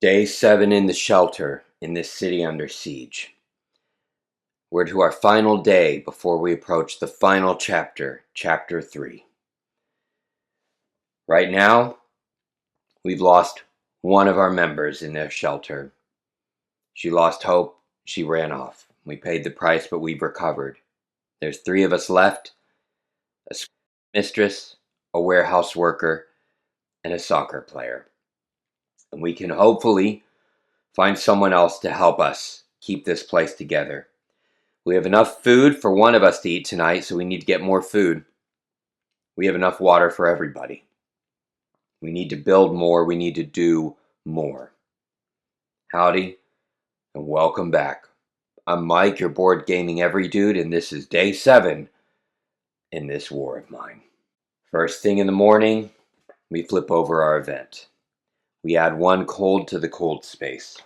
Day 7 in the shelter in this city under siege. We're to our final day before we approach the final chapter, Chapter 3. Right now, we've lost one of our members in their shelter. She lost hope. She ran off. We paid the price, but we've recovered. There's 3 of us left: a mistress, a warehouse worker, and a soccer player. And we can hopefully find someone else to help us keep this place together. We have enough food for one of us to eat tonight, so we need to get more food. We have enough water for everybody. We need to build more. We need to do more. Howdy, and welcome back. I'm Mike, your board gaming every dude, and this is day 7 in this war of mine. First thing in the morning, we flip over our event. We add 1 cold to the cold space.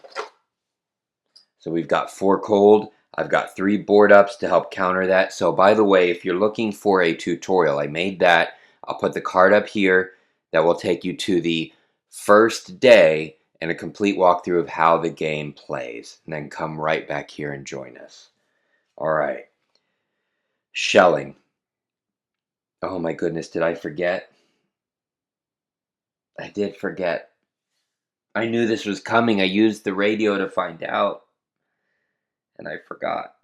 So we've got 4 cold. I've got 3 board ups to help counter that. So by the way, if you're looking for a tutorial, I made that. I'll put the card up here that will take you to the first day and a complete walkthrough of how the game plays. And then come right back here and join us. All right. Shelling. Oh my goodness, did I forget? I did forget. I knew this was coming. I used the radio to find out. And I forgot.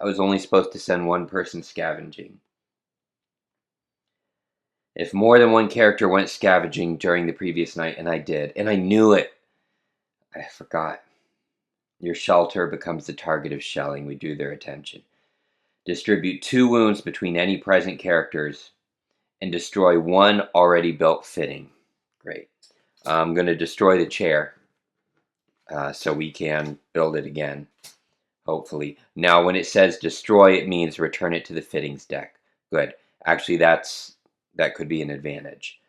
I was only supposed to send 1 person scavenging. If more than 1 character went scavenging during the previous night, and I did, and I knew it, I forgot. Your shelter becomes the target of shelling. We drew their attention. Distribute 2 wounds between any present characters and destroy 1 already built fitting. Great. I'm going to destroy the chair so we can build it again. Hopefully. Now, when it says destroy, it means return it to the fittings deck. Good. Actually, that could be an advantage.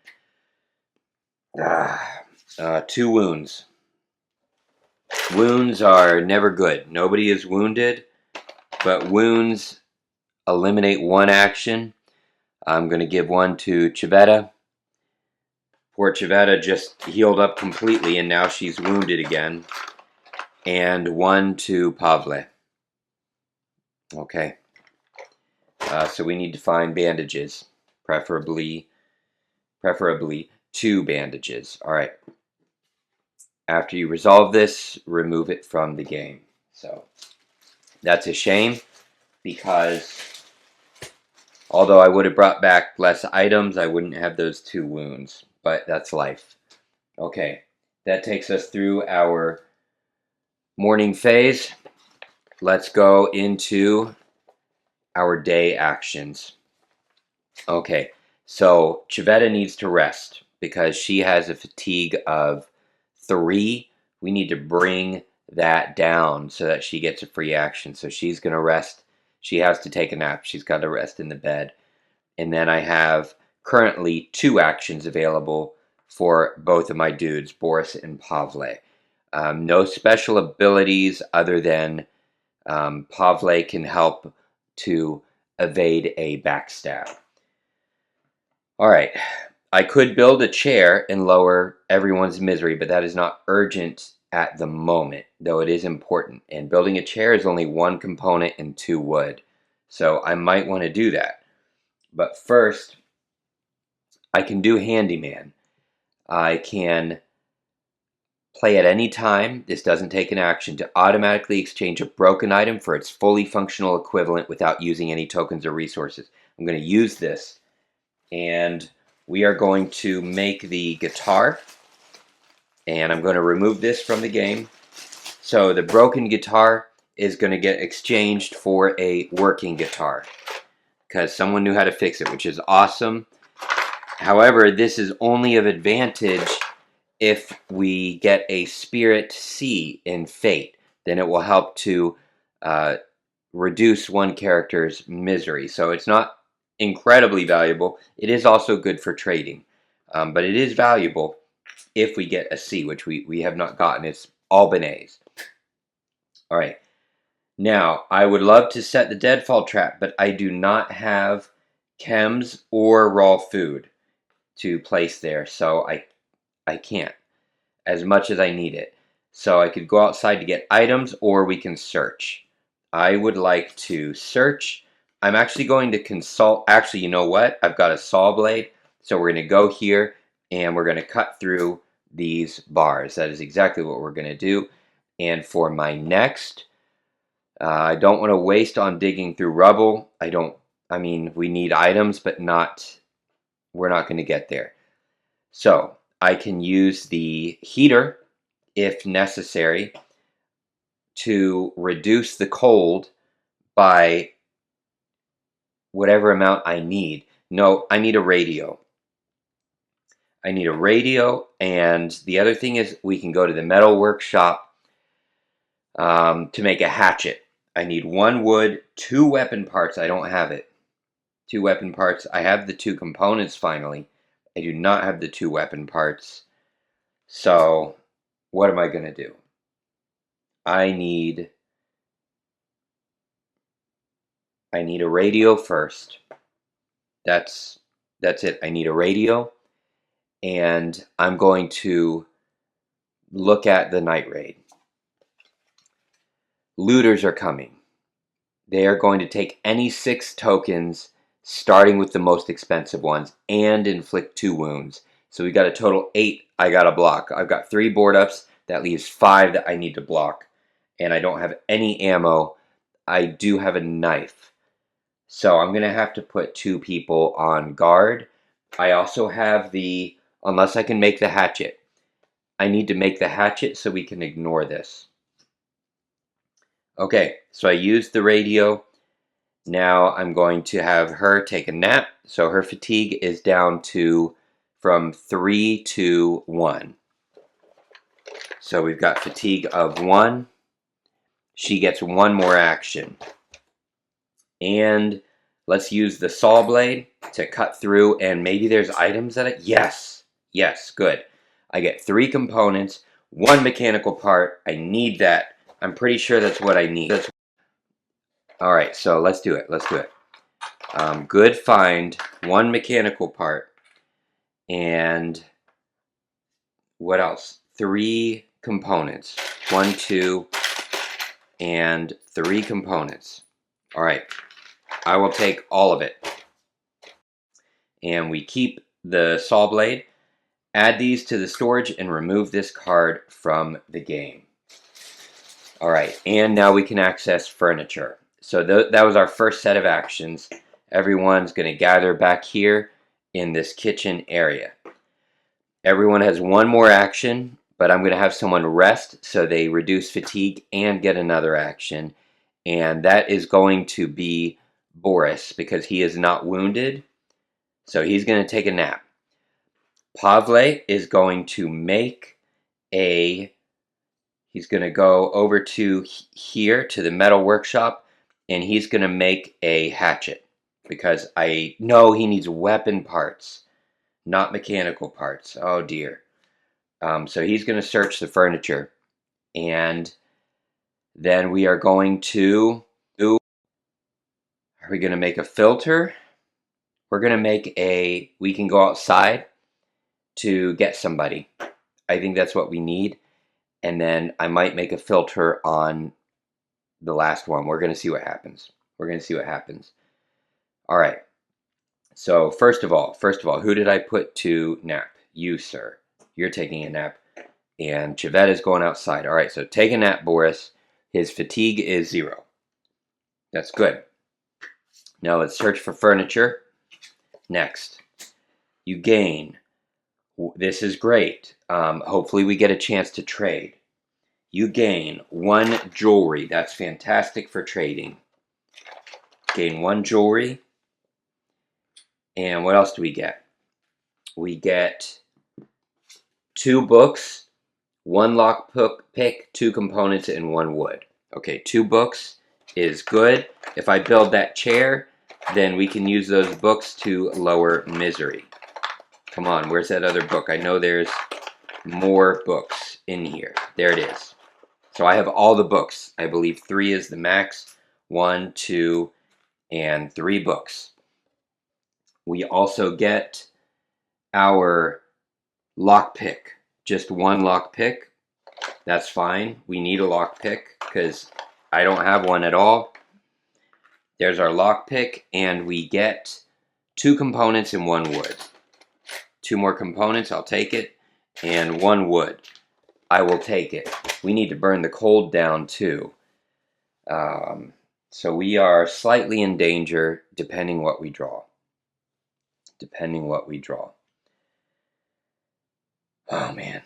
2 wounds. Wounds are never good. Nobody is wounded, but wounds eliminate 1 action. I'm going to give 1 to Chivetta. Poor Chivetta just healed up completely, and now she's wounded again. And 1 to Pavle. Okay. So we need to find bandages. Preferably 2 bandages. All right. After you resolve this, remove it from the game. So that's a shame, because although I would have brought back less items, I wouldn't have those 2 wounds. But that's life. Okay. That takes us through our morning phase. Let's go into our day actions. Okay, so Chivetta needs to rest because she has a fatigue of 3. We need to bring that down so that she gets a free action. So she's going to rest. She has to take a nap. She's got to rest in the bed. And then I have currently 2 actions available for both of my dudes, Boris and Pavle. No special abilities other than Pavle can help to evade a backstab. Alright, I could build a chair and lower everyone's misery, but that is not urgent at the moment, though it is important. And building a chair is only 1 component and 2 wood, so I might want to do that. But first, I can do handyman. I can play at any time. This doesn't take an action to automatically exchange a broken item for its fully functional equivalent without using any tokens or resources. I'm going to use this, and we are going to make the guitar, and I'm going to remove this from the game. So the broken guitar is going to get exchanged for a working guitar because someone knew how to fix it, which is awesome. However, this is only of advantage if we get a Spirit C in Fate. Then it will help to reduce 1 character's misery. So it's not incredibly valuable. It is also good for trading. But it is valuable if we get a C, which we have not gotten. It's all been A's. All right. Now, I would love to set the deadfall trap, but I do not have chems or raw food to place there, so I can't. as much as I need it. So I could go outside to get items, or we can search. I would like to search. I'm actually going to consult. Actually, you know what? I've got a saw blade. So we're going to go here and we're going to cut through these bars. That is exactly what we're going to do. And for my next, I don't want to waste on digging through rubble. I mean, we need items, but we're not going to get there. So I can use the heater if necessary to reduce the cold by whatever amount I need. No, I need a radio. I need a radio, and the other thing is we can go to the metal workshop to make a hatchet. I need 1 wood, 2 weapon parts. I don't have it. 2 weapon parts. I have the 2 components finally. I do not have the 2 weapon parts. So what am I going to do? I need a radio first. That's it. I need a radio, and I'm going to look at the night raid. Looters are coming. They are going to take any 6 tokens, starting with the most expensive ones, and inflict 2 wounds. So we got a total 8 I got to block. I've got 3 board ups. That leaves 5 that I need to block. And I don't have any ammo. I do have a knife. So I'm going to have to put 2 people on guard. I also have unless I can make the hatchet. I need to make the hatchet so we can ignore this. Okay, so I used the radio. Now I'm going to have her take a nap. So her fatigue is down to from 3 to 1. So we've got fatigue of 1. She gets 1 more action. And let's use the saw blade to cut through, and maybe there's items that yes, good. I get 3 components, 1 mechanical part. I need that. I'm pretty sure that's what I need. All right, so let's do it. Good find, 1 mechanical part, and what else? 3 components. 1, 2, and 3 components. All right, I will take all of it. And we keep the saw blade. Add these to the storage and remove this card from the game. All right, and now we can access furniture. So that was our first set of actions. Everyone's going to gather back here in this kitchen area. Everyone has 1 more action, but I'm going to have someone rest so they reduce fatigue and get another action. And that is going to be Boris, because he is not wounded. So he's going to take a nap. Pavle is going to make he's going to go over to here to the metal workshop, and he's going to make a hatchet, because I know he needs weapon parts, not mechanical parts. Oh dear. So he's going to search the furniture, and then we are going to are we going to make a filter? We're going to make we can go outside to get somebody. I think that's what we need. And then I might make a filter on the last one. We're going to see what happens. All right. So first of all, who did I put to nap? You, sir. You're taking a nap. And Chivette is going outside. All right, so take a nap, Boris. His fatigue is 0. That's good. Now let's search for furniture. Next. You gain. This is great. Hopefully we get a chance to trade. You gain 1 jewelry. That's fantastic for trading. Gain 1 jewelry. And what else do we get? We get 2 books, 1 lock pick, 2 components, and 1 wood. Okay, 2 books is good. If I build that chair, then we can use those books to lower misery. Come on, where's that other book? I know there's more books in here. There it is. So I have all the books. I believe 3 is the max. 1, 2, and 3 books. We also get our lockpick. just one lockpick, that's fine. We need a lockpick because I don't have one at all. There's our lockpick, and we get 2 components and 1 wood. 2 more components, I'll take it, and 1 wood. I will take it. We need to burn the cold down too. So we are slightly in danger depending what we draw. Depending what we draw. Oh man.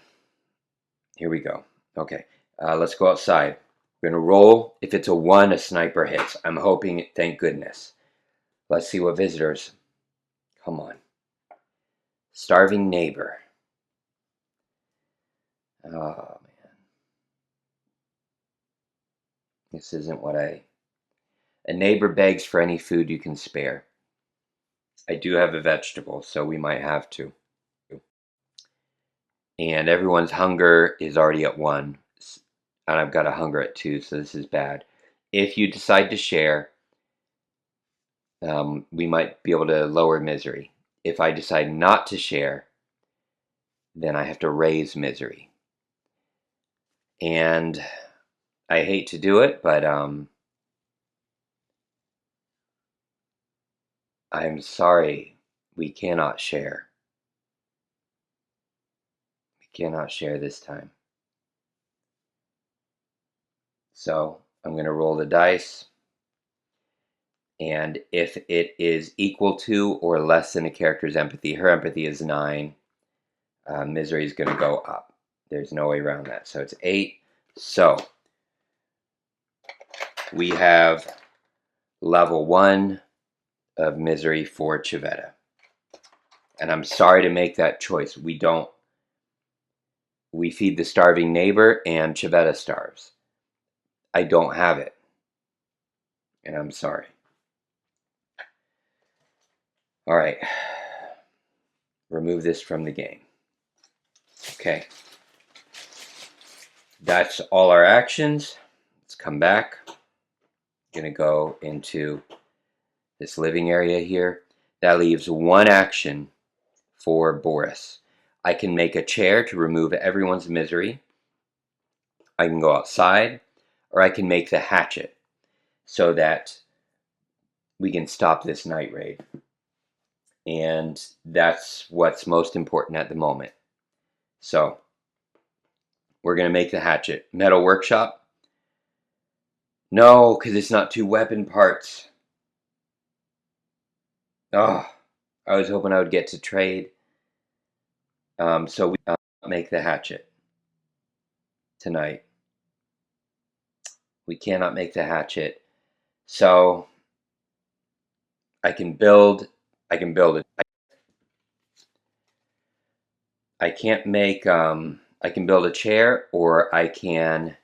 Here we go. Okay, let's go outside. We're gonna roll. If it's a 1, a sniper hits. I'm hoping, thank goodness. Let's see what visitors. Come on. Starving neighbor. Oh man. This isn't what I... A neighbor begs for any food you can spare. I do have a vegetable, so we might have to. And everyone's hunger is already at 1. And I've got a hunger at 2, so this is bad. If you decide to share, we might be able to lower misery. If I decide not to share, then I have to raise misery. And I hate to do it, but I'm sorry, we cannot share. We cannot share this time. So I'm going to roll the dice. And if it is equal to or less than a character's empathy, her empathy is 9, misery is going to go up. There's no way around that. So it's 8. So we have level 1 of misery for Chivetta. And I'm sorry to make that choice. We feed the starving neighbor and Chivetta starves. I don't have it. And I'm sorry. All right. Remove this from the game. Okay. That's all our actions. Let's come back. I'm going to go into this living area here. That leaves 1 action for Boris. I can make a chair to remove everyone's misery. I can go outside, or I can make the hatchet so that we can stop this night raid. And that's what's most important at the moment. So we're going to make the hatchet. Metal workshop? No, because it's not 2 weapon parts. Oh, I was hoping I would get to trade. So we make the hatchet tonight. We cannot make the hatchet. So I can build it. I can't make, I can build a chair, or I can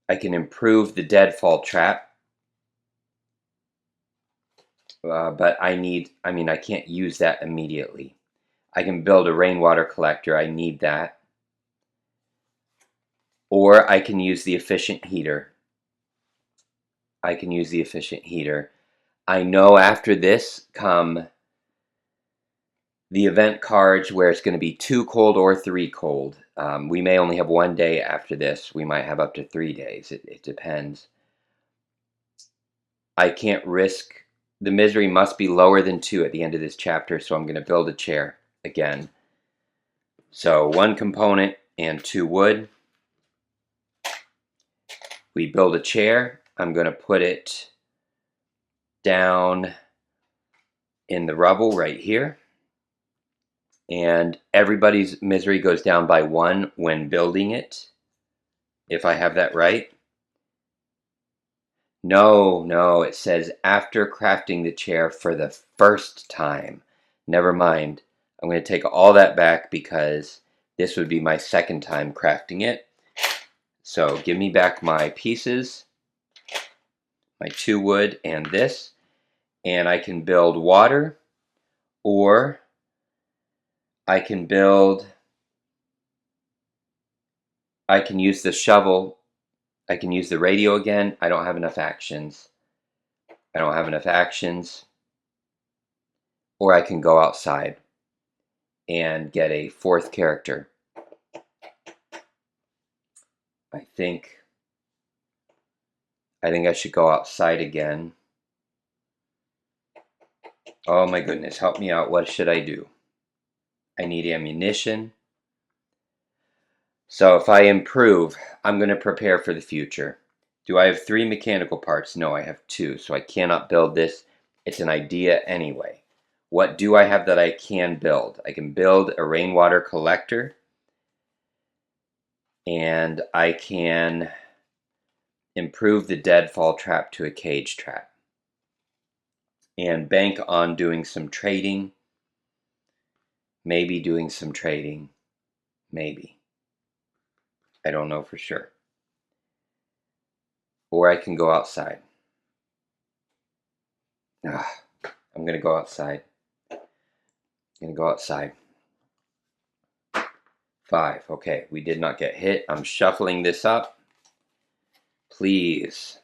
improve the deadfall trap. But I can't use that immediately. I can build a rainwater collector. I need that. Or I can use the efficient heater. I know after this come the event cards where it's going to be 2 cold or 3 cold. We may only have 1 day after this. We might have up to 3 days. It depends. I can't risk... The misery must be lower than 2 at the end of this chapter, so I'm going to build a chair again. So 1 component and 2 wood. We build a chair. I'm going to put it down in the rubble right here. And everybody's misery goes down by 1 when building it, if I have that right. No, it says after crafting the chair for the first time. Never mind. I'm going to take all that back because this would be my 2nd time crafting it. So give me back my pieces, my 2 wood and this, and I can build water, or I can use the shovel. I can use the radio again. I don't have enough actions. Or I can go outside. and get a 4th character. I think I should go outside again. Oh my goodness, help me out. What should I do? I need ammunition. So if I improve, I'm going to prepare for the future. Do I have 3 mechanical parts? No, I have 2, so I cannot build this. It's an idea anyway. What do I have that I can build? I can build a rainwater collector, and I can improve the deadfall trap to a cage trap, and bank on doing some trading. Maybe doing some trading. Maybe. I don't know for sure. Or I can go outside. I'm going to go outside. I'm going to go outside. 5. Okay, we did not get hit. I'm shuffling this up. Please.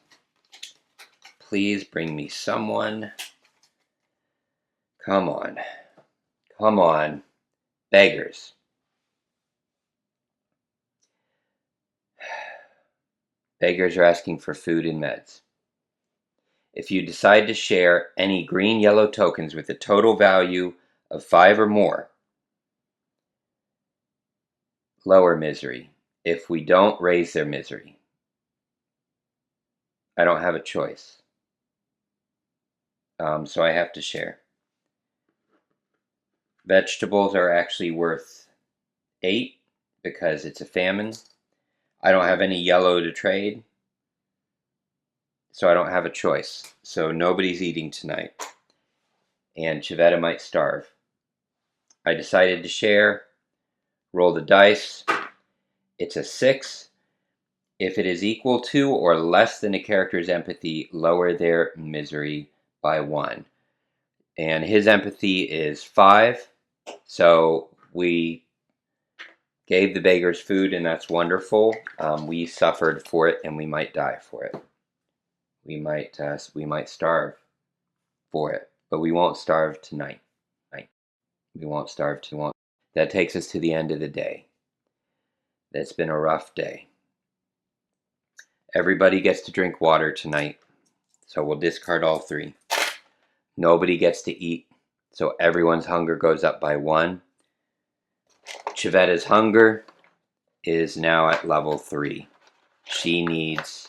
Please bring me someone. Come on. Come on. Beggars. Beggars are asking for food and meds. If you decide to share any green-yellow tokens with a total value of 5 or more, lower misery. If we don't, raise their misery. I don't have a choice. So I have to share. Vegetables are actually worth 8 because it's a famine. I don't have any yellow to trade, so I don't have a choice. So nobody's eating tonight, and Chivetta might starve. I decided to share. Roll the dice. It's a 6. If it is equal to or less than a character's empathy, lower their misery by 1. And his empathy is 5. So we gave the beggars food, and that's wonderful. We suffered for it, and we might die for it. We might starve for it, but we won't starve tonight. We won't starve tonight. That takes us to the end of the day. That's been a rough day. Everybody gets to drink water tonight, so we'll discard all 3. Nobody gets to eat, so everyone's hunger goes up by 1. Chivetta's hunger is now at level 3. She needs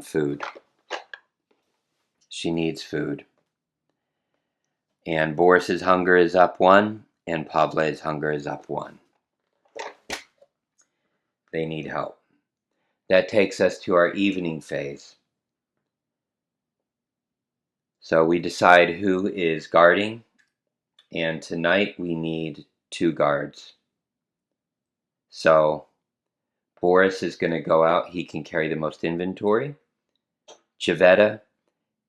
food. She needs food. And Boris's hunger is up 1, and Pavle's hunger is up 1. They need help. That takes us to our evening phase. So we decide who is guarding, and tonight we need 2 guards. So Boris is going to go out. He can carry the most inventory. Chivetta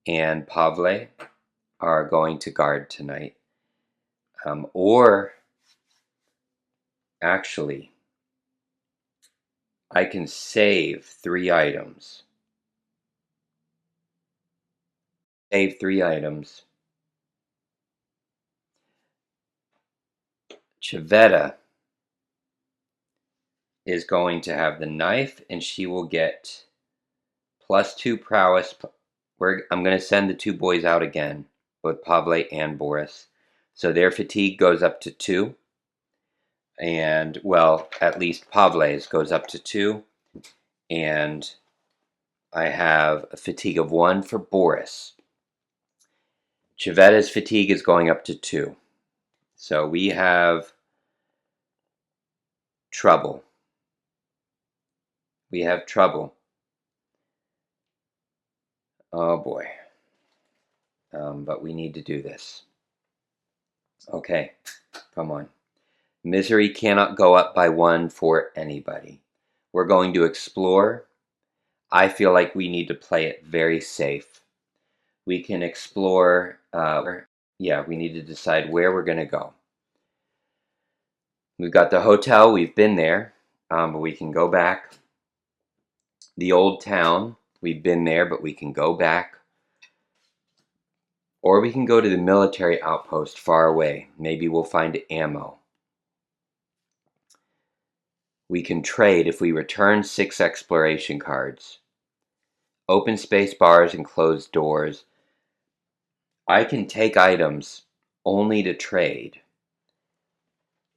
and Pavle are going to guard tonight. Or actually, I can save 3 items. Save 3 items. Chivetta is going to have the knife, and she will get +2 prowess. I'm going to send the 2 boys out again, both Pavle and Boris. So their fatigue goes up to 2. And, well, at least Pavle's goes up to 2. And I have a fatigue of 1 for Boris. Chivetta's fatigue is going up to 2. So we have trouble. We have trouble. Oh boy. But we need to do this. Okay, come on. Misery cannot go up by 1 for anybody. We're going to explore. I feel like we need to play it very safe. We can explore. We need to decide where we're going to go. We've got the hotel. We've been there, but we can go back. The old town. We've been there, but we can go back. Or we can go to the military outpost far away. Maybe we'll find ammo. We can trade if we return 6 exploration cards. Open space bars and close doors. I can take items only to trade.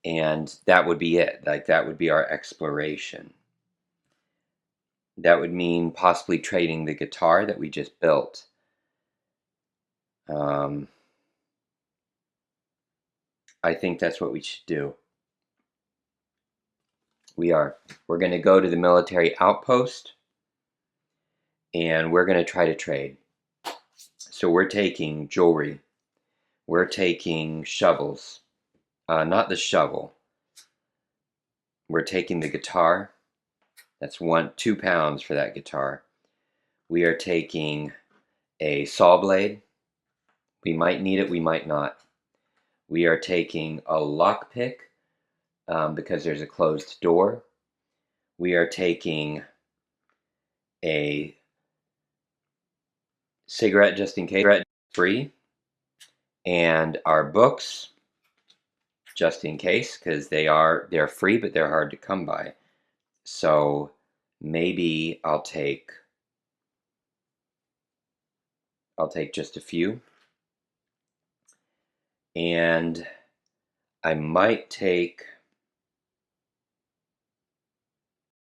And that would be it. Like, that would be our exploration. That would mean possibly trading the guitar that we just built. I think that's what we should do. We're going to go to the military outpost, and we're going to try to trade. So we're taking jewelry. We're taking shovels. Not the shovel. We're taking the guitar. That's 2 pounds for that guitar. We are taking a saw blade. We might need it, we might not. We are taking a lockpick because there's a closed door. We are taking a cigarette just in case, cigarette free, and our books just in case, because they're free, but they're hard to come by. So maybe I'll take just a few, and I might take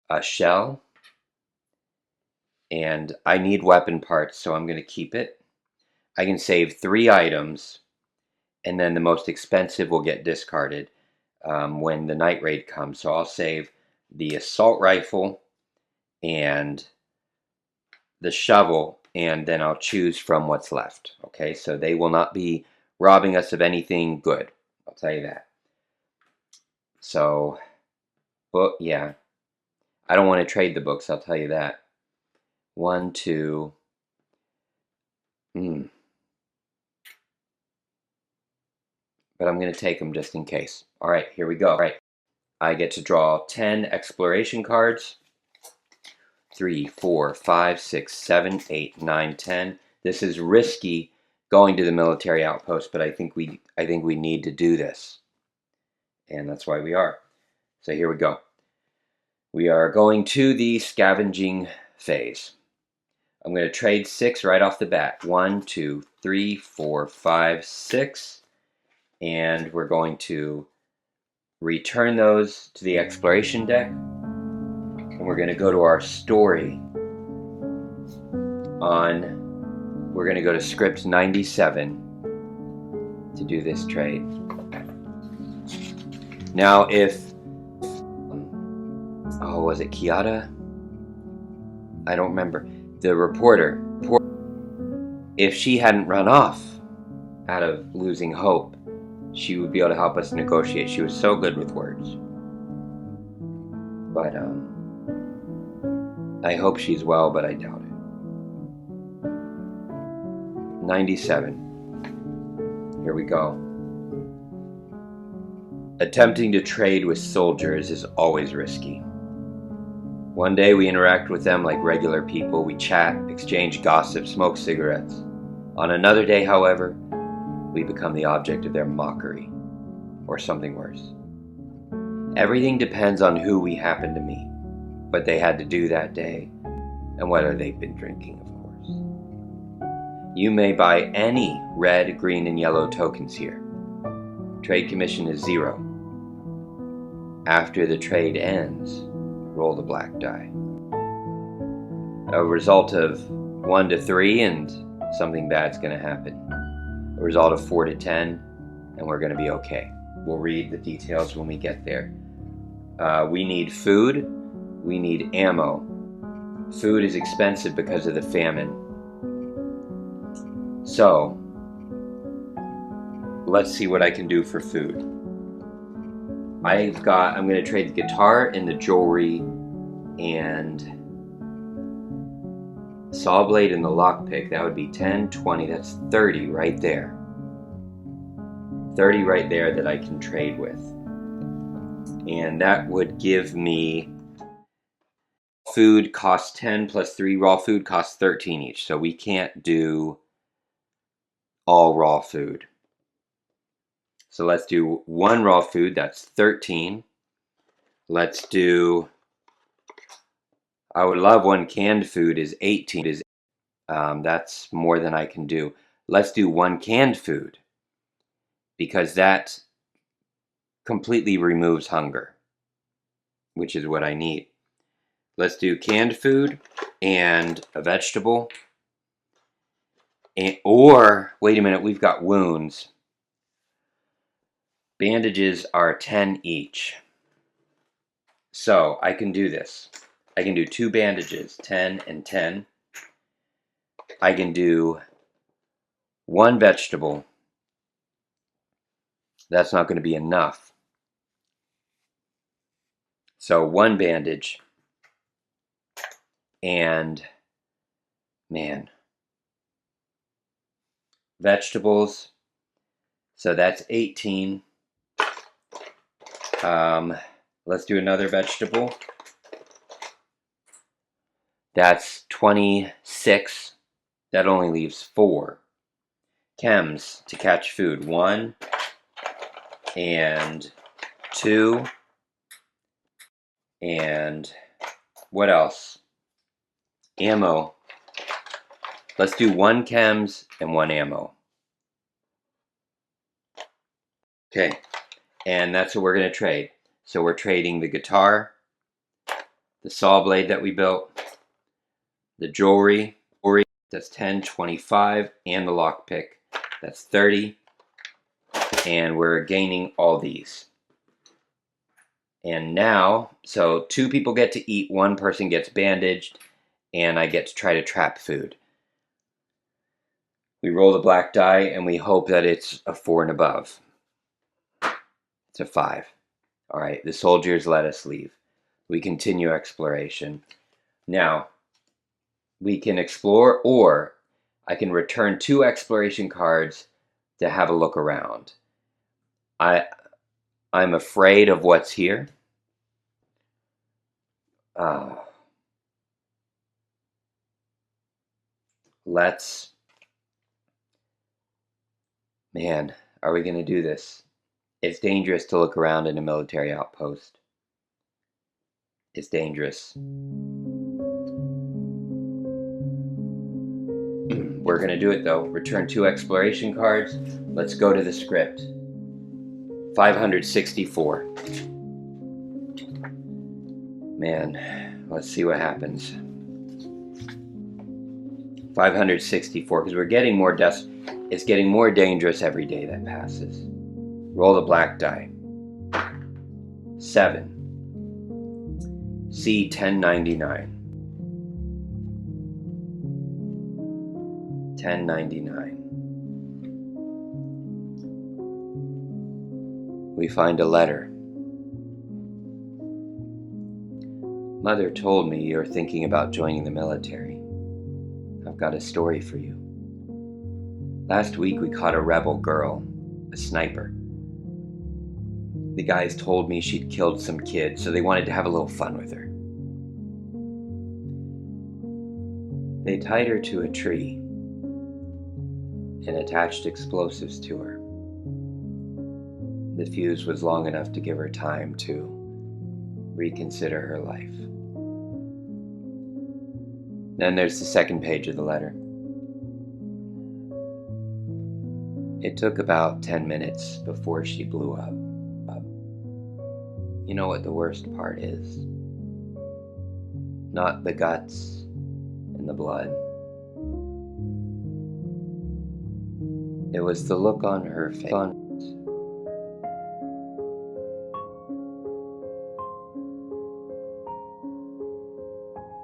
a shell, and I need weapon parts, so I'm going to keep it. I can save 3 items, and then the most expensive will get discarded when the night raid comes. So I'll save the assault rifle and the shovel, and then I'll choose from what's left. Okay, so they will not be robbing us of anything good. I'll tell you that. So, but yeah, I don't want to trade the books. I'll tell you that. 1, 2. But I'm going to take them just in case. All right, here we go. All right, I get to draw 10 exploration cards. 3, 4, 5, 6, 7, 8, 9, 10. This is risky going to the military outpost, but I think we need to do this. And that's why we are. So here we go. We are going to the scavenging phase. I'm going to trade 6 right off the bat. 1, 2, 3, 4, 5, 6. And we're going to return those to the exploration deck. And we're going to go to our story we're going to go to script 97 to do this trade. Now if, was it Kiata? I don't remember. The reporter, if she hadn't run off out of losing hope, she would be able to help us negotiate. She was so good with words. But I hope she's well, but I doubt it. 97. Here we go. Attempting to trade with soldiers is always risky. One day we interact with them like regular people. We chat, exchange gossip, smoke cigarettes. On another day, however, we become the object of their mockery, or something worse. Everything depends on who we happen to meet, what they had to do that day, and whether they've been drinking, of course. You may buy any red, green, and yellow tokens here. Trade commission is 0. After the trade ends, roll the black die. A result of 1 to 3 and something bad's going to happen. A result of 4 to 10 and we're going to be okay. We'll read the details when we get there. We need food. We need ammo. Food is expensive because of the famine. So, let's see what I can do for food. I'm going to trade the guitar and the jewelry and saw blade and the lockpick. That would be 10, 20, that's 30 right there. 30 right there that I can trade with. And that would give me food costs 10 plus 3 raw food costs 13 each. So we can't do all raw food. So let's do 1 raw food, that's 13. Let's do, I would love 1 canned food is 18. That's more than I can do. Let's do 1 canned food because that completely removes hunger, which is what I need. Let's do canned food and a vegetable. Or, wait a minute, we've got wounds. Bandages are 10 each. So I can do this. I can do 2 bandages, 10 and 10. I can do 1 vegetable. That's not going to be enough. So 1 bandage. And, man, vegetables. So that's 18. Let's do another vegetable. That's 26. That only leaves 4. Chems to catch food. 1 and 2. And what else? Ammo. Let's do 1 chems and 1 ammo. Okay, and that's what we're going to trade. So we're trading the guitar, the saw blade that we built, the jewelry, that's 10, 25, and the lockpick, that's 30. And we're gaining all these. And now, so 2 people get to eat, 1 person gets bandaged, and I get to try to trap food. We roll the black die, and we hope that it's a 4 and above. It's a 5. All right, the soldiers let us leave. We continue exploration. Now, we can explore, or I can return 2 exploration cards to have a look around. I'm afraid of what's here. Man, are we going to do this? It's dangerous to look around in a military outpost. It's dangerous. We're going to do it though. Return 2 exploration cards. Let's go to the script. 564. Man, let's see what happens. 564, because we're getting more it's getting more dangerous every day that passes. Roll the black die. 7. C 1099. 1099. We find a letter. Mother told me you're thinking about joining the military. I've got a story for you. Last week we caught a rebel girl, a sniper. The guys told me she'd killed some kids, so they wanted to have a little fun with her. They tied her to a tree and attached explosives to her. The fuse was long enough to give her time to reconsider her life. Then there's the second page of the letter. It took about 10 minutes before she blew up. You know what the worst part is? Not the guts and the blood. It was the look on her face.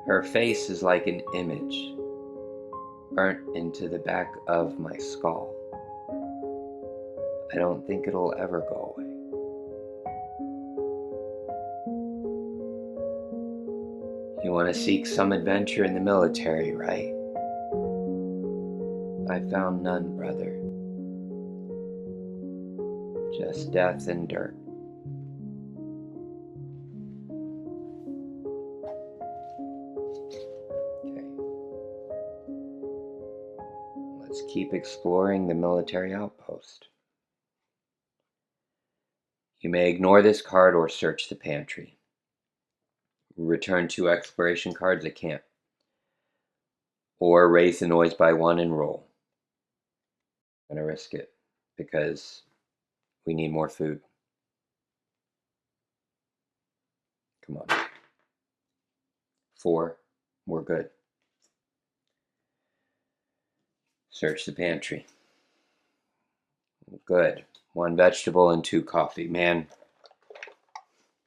Her face is like an image burnt into the back of my skull. I don't think it'll ever go away. You want to seek some adventure in the military, right? I found none, brother. Just death and dirt. Okay. Let's keep exploring the military outpost. You may ignore this card or search the pantry. Return 2 exploration cards. I can't. Or raise the noise by 1 and roll. I'm going to risk it because we need more food. Come on. 4. We're good. Search the pantry. Good. 1 vegetable and 2 coffee. Man,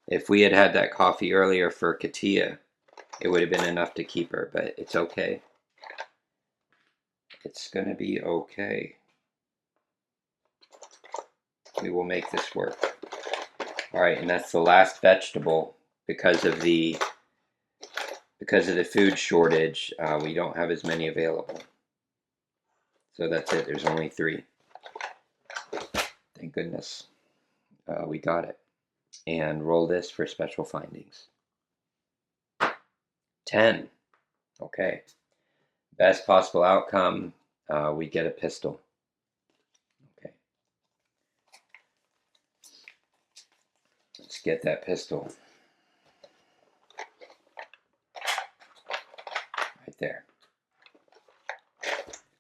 if we had had that coffee earlier for Katia, it would have been enough to keep her, but it's okay. It's going to be okay. We will make this work. All right, and that's the last vegetable because of the food shortage. We don't have as many available. So that's it. There's only 3. Thank goodness. We got it. And roll this for special findings. 10. Okay. Best possible outcome, we get a pistol. Okay. Let's get that pistol. Right there.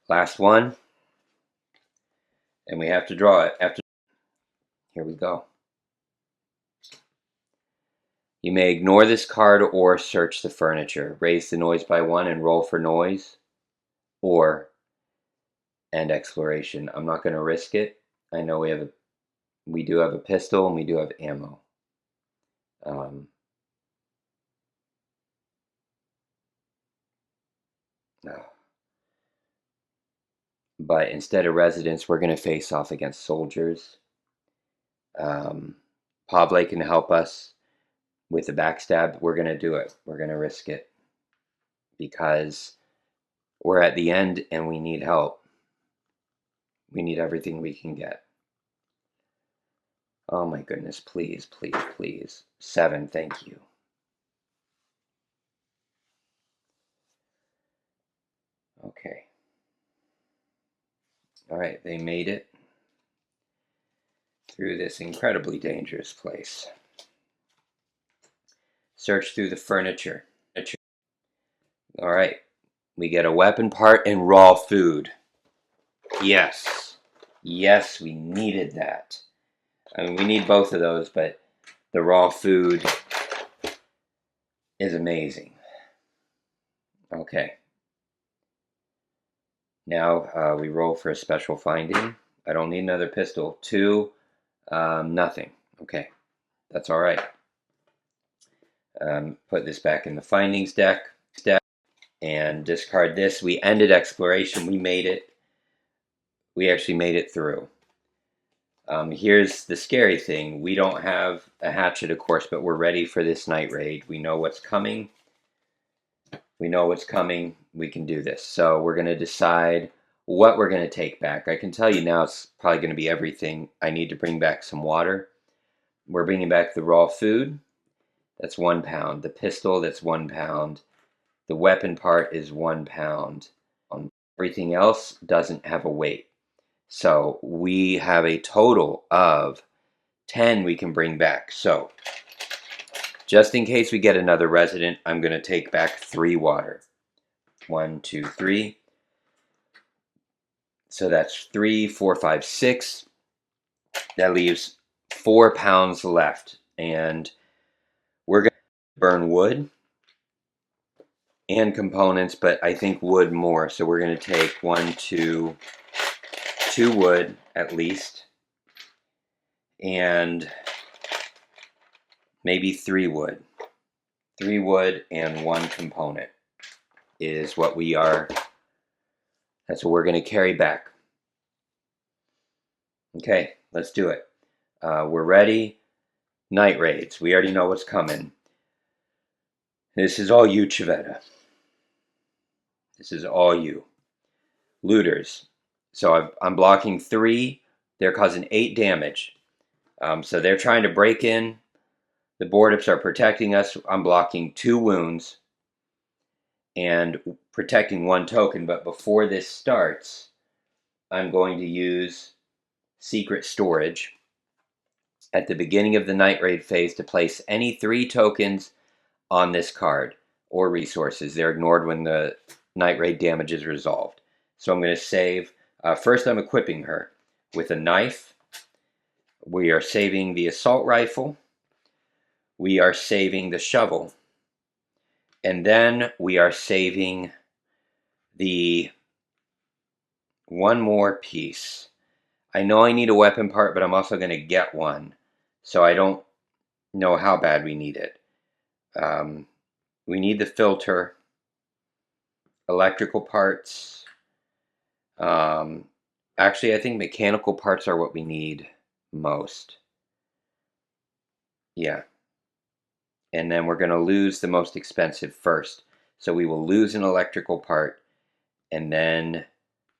Last one. And we have to draw it. Here we go. You may ignore this card or search the furniture. Raise the noise by 1 and roll for noise. Or end exploration. I'm not going to risk it. I know we do have a pistol and we do have ammo. No. But instead of residents, we're going to face off against soldiers. Pavle can help us with the backstab. We're going to do it. We're going to risk it. Because we're at the end and we need help. We need everything we can get. Oh my goodness, please, please, please. 7, thank you. Okay. All right, they made it through this incredibly dangerous place. Search through the furniture. All right, we get a weapon part and raw food. Yes. Yes, we needed that. I mean, we need both of those, but the raw food is amazing. Okay. Now we roll for a special finding. I don't need another pistol. 2, nothing. Okay, that's all right. Put this back in the findings deck and discard this. We ended exploration. We made it. We actually made it through. Here's the scary thing. We don't have a hatchet, of course, but we're ready for this night raid. We know what's coming. We know what's coming. We can do this. So we're going to decide what we're going to take back. I can tell you now it's probably going to be everything. I need to bring back some water. We're bringing back the raw food. That's 1 pound. The pistol, that's 1 pound. The weapon part is 1 pound. Everything else doesn't have a weight. So we have a total of 10 we can bring back. So just in case we get another resident, I'm going to take back 3 water. 1, 2, 3. So that's 3, 4, 5, 6. That leaves 4 pounds left. And we're going to burn wood and components, but I think wood more. So we're going to take 1, 2 wood at least. And maybe 3 wood. 3 wood and 1 component is what we are. That's what we're going to carry back. Okay, let's do it. We're ready. Night raids. We already know what's coming. This is all you, Chavetta. This is all you. Looters. So I'm blocking 3. They're causing 8 damage. So they're trying to break in. The board-ups are protecting us. I'm blocking 2 wounds and protecting 1 token. But before this starts, I'm going to use secret storage at the beginning of the night raid phase to place any 3 tokens on this card or resources. They're ignored when the night raid damage is resolved. So I'm going to save. First, I'm equipping her with a knife. We are saving the assault rifle. We are saving the shovel. And then we are saving the one more piece. I know I need a weapon part, but I'm also going to get one. So I don't know how bad we need it. We need the filter, electrical parts. Actually, I think mechanical parts are what we need most. Yeah. And then we're going to lose the most expensive first. So we will lose an electrical part, and then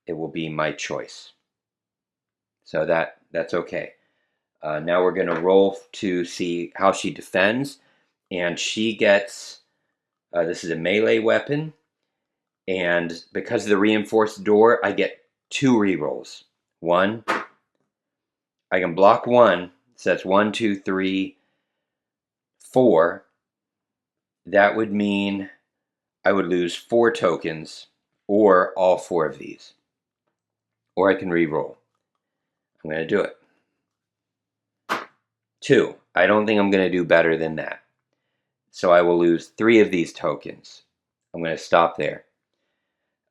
it will be my choice. So that's okay. Now we're going to roll to see how she defends. And she gets, this is a melee weapon. And because of the reinforced door, I get 2 rerolls. 1, I can block 1. So that's 1, 2, 3, 4. That would mean I would lose 4 tokens or all 4 of these. Or I can reroll. I'm going to do it. 2. I don't think I'm going to do better than that. So I will lose 3 of these tokens. I'm going to stop there.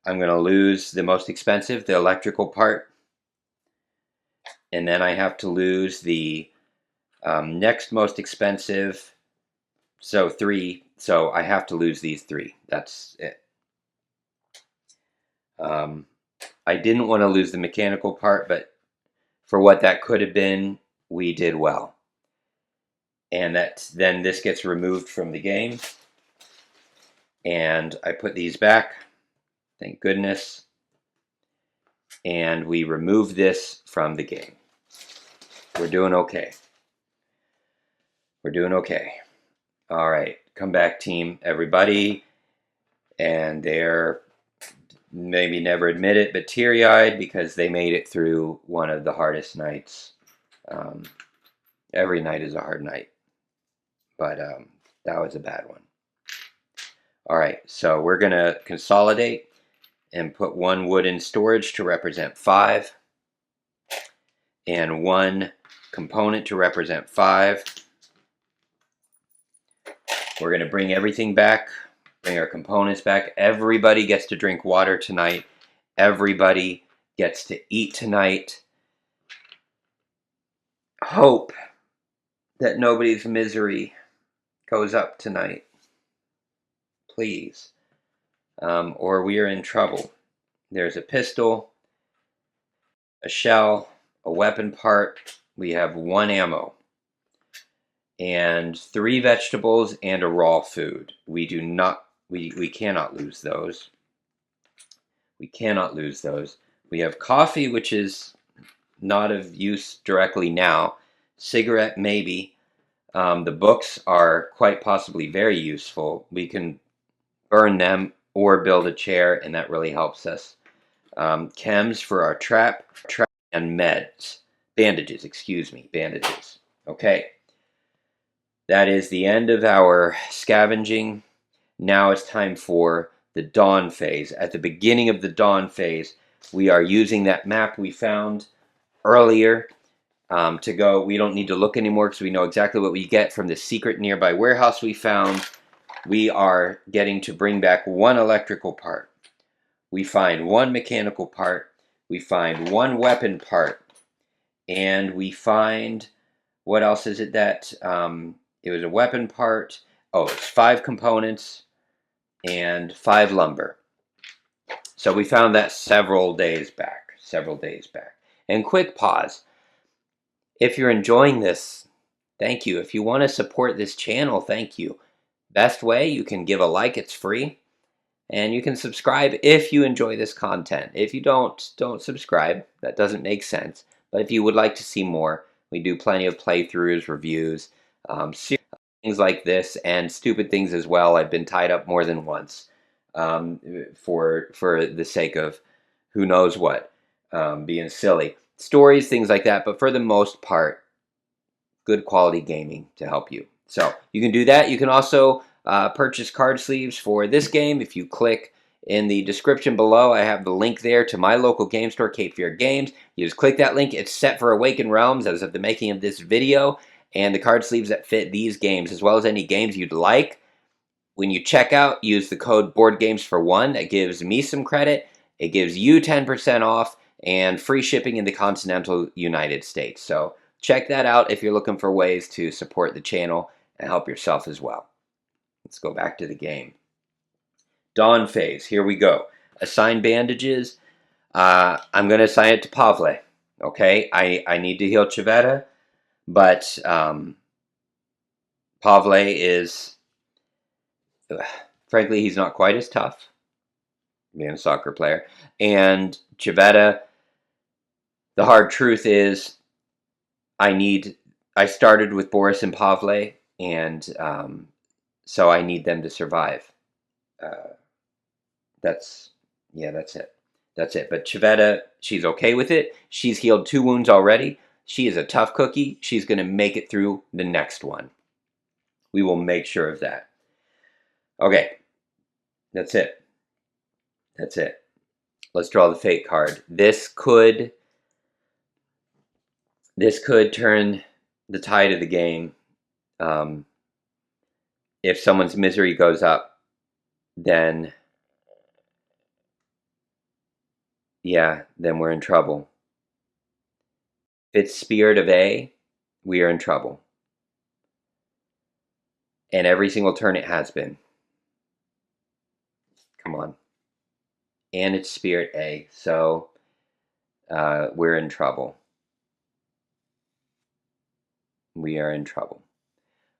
I'm going to lose the most expensive, the electrical part. And then I have to lose the next most expensive. So 3. So I have to lose these 3. That's it. I didn't want to lose the mechanical part, but for what that could have been, we did well. And then this gets removed from the game. And I put these back. Thank goodness. And we remove this from the game. We're doing okay. We're doing okay. All right. Come back, team. Everybody. And they're maybe never admit it, but teary-eyed because they made it through one of the hardest nights. Every night is a hard night. But that was a bad one. All right. So we're going to consolidate and put 1 wood in storage to represent 5. And 1 component to represent 5. We're going to bring everything back, bring our components back. Everybody gets to drink water tonight. Everybody gets to eat tonight. Hope that nobody's misery goes up tonight. Please. Or we are in trouble. There's a pistol, a shell, a weapon part. We have 1 ammo. And 3 vegetables and a raw food. We cannot lose those. We cannot lose those. We have coffee, which is not of use directly now. Cigarette, maybe. The books are quite possibly very useful. We can burn them or build a chair, and that really helps us. Chems for our trap, and meds. Bandages, excuse me, bandages. Okay. That is the end of our scavenging. Now it's time for the dawn phase. At the beginning of the dawn phase, we are using that map we found earlier to go. We don't need to look anymore because we know exactly what we get from the secret nearby warehouse we found. We are getting to bring back 1 electrical part. We find 1 mechanical part. We find 1 weapon part. And we find, what else is it that... it was a weapon part. Oh, it's 5 components and 5 lumber. So we found that several days back. And quick pause. If you're enjoying this, thank you. If you want to support this channel, thank you. Best way, you can give a like. It's free. And you can subscribe if you enjoy this content. If you don't subscribe. That doesn't make sense. But if you would like to see more, we do plenty of playthroughs, reviews, things like this, and stupid things as well. I've been tied up more than once for the sake of who knows what. being silly. Stories, things like that, but for the most part, good quality gaming to help you. So you can do that. You can also purchase card sleeves for this game. If you click in the description below, I have the link there to my local game store, Cape Fear Games. You just click that link. It's set for Awakened Realms as of the making of this video, and the card sleeves that fit these games, as well as any games you'd like. When you check out, use the code BOARDGAMES1. That gives me some credit. It gives you 10% off and free shipping in the continental United States. So check that out if you're looking for ways to support the channel and help yourself as well. Let's go back to the game. Dawn phase. Here we go. Assign bandages. I'm going to assign it to Pavle. Okay, I need to heal Civetta, but Pavle is, frankly, he's not quite as tough, being a soccer player. And Civetta, the hard truth is, I started with Boris and Pavle, and so I need them to survive. That's it. That's it. But Civetta, she's okay with it. She's healed 2 wounds already. She is a tough cookie. She's going to make it through the next one. We will make sure of that. Okay. That's it. That's it. Let's draw the fate card. This could turn the tide of the game. If someone's misery goes up, then we're in trouble. If it's Spirit of A, we are in trouble. And every single turn it has been. Come on. And it's Spirit A, so we're in trouble. We are in trouble.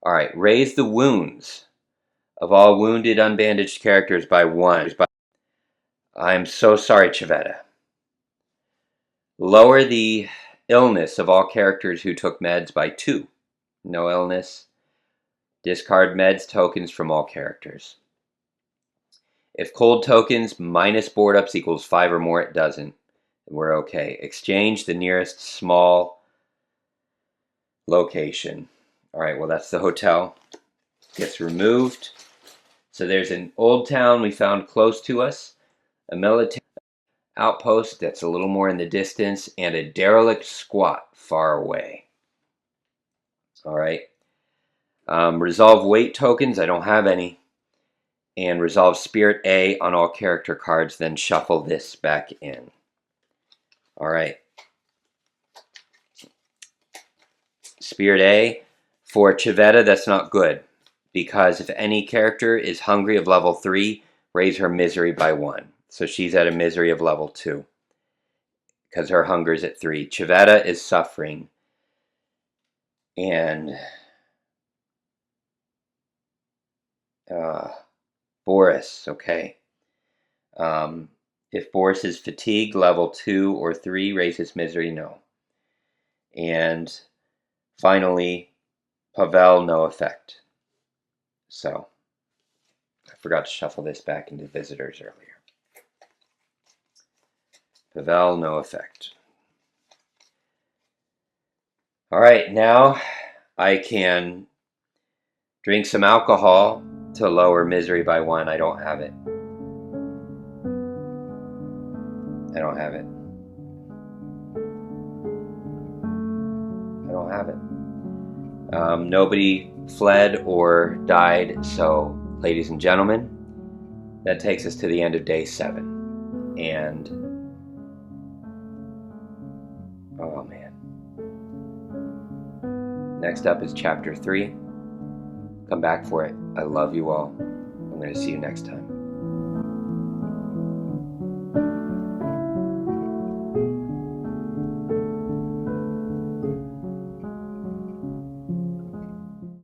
All right, raise the wounds of all wounded, unbandaged characters by 1. I'm so sorry, Civetta. Lower the illness of all characters who took meds by 2. No illness. Discard meds tokens from all characters. If cold tokens minus board ups equals 5 or more, it doesn't. We're okay. Exchange the nearest small location. All right, well, that's the hotel. Gets removed. So there's an old town we found close to us, a military outpost that's a little more in the distance, and a derelict squat far away. All right. Resolve weight tokens. I don't have any. And resolve Spirit A on all character cards, then shuffle this back in. All right. Spirit A. For Civetta, that's not good, because if any character is hungry of level 3, raise her misery by 1. So she's at a misery of level 2, because her hunger is at 3. Civetta is suffering. And Boris, okay. If Boris is fatigue, level 2 or 3, raise his misery, no. And finally, Pavel, no effect. So, I forgot to shuffle this back into visitors earlier. Pavel, no effect. All right, now I can drink some alcohol to lower misery by 1. I don't have it. I don't have it. I don't have it. Nobody fled or died, so ladies and gentlemen, that takes us to the end of day 7. And oh man. Next up is chapter 3. Come back for it. I love you all. I'm going to see you next time.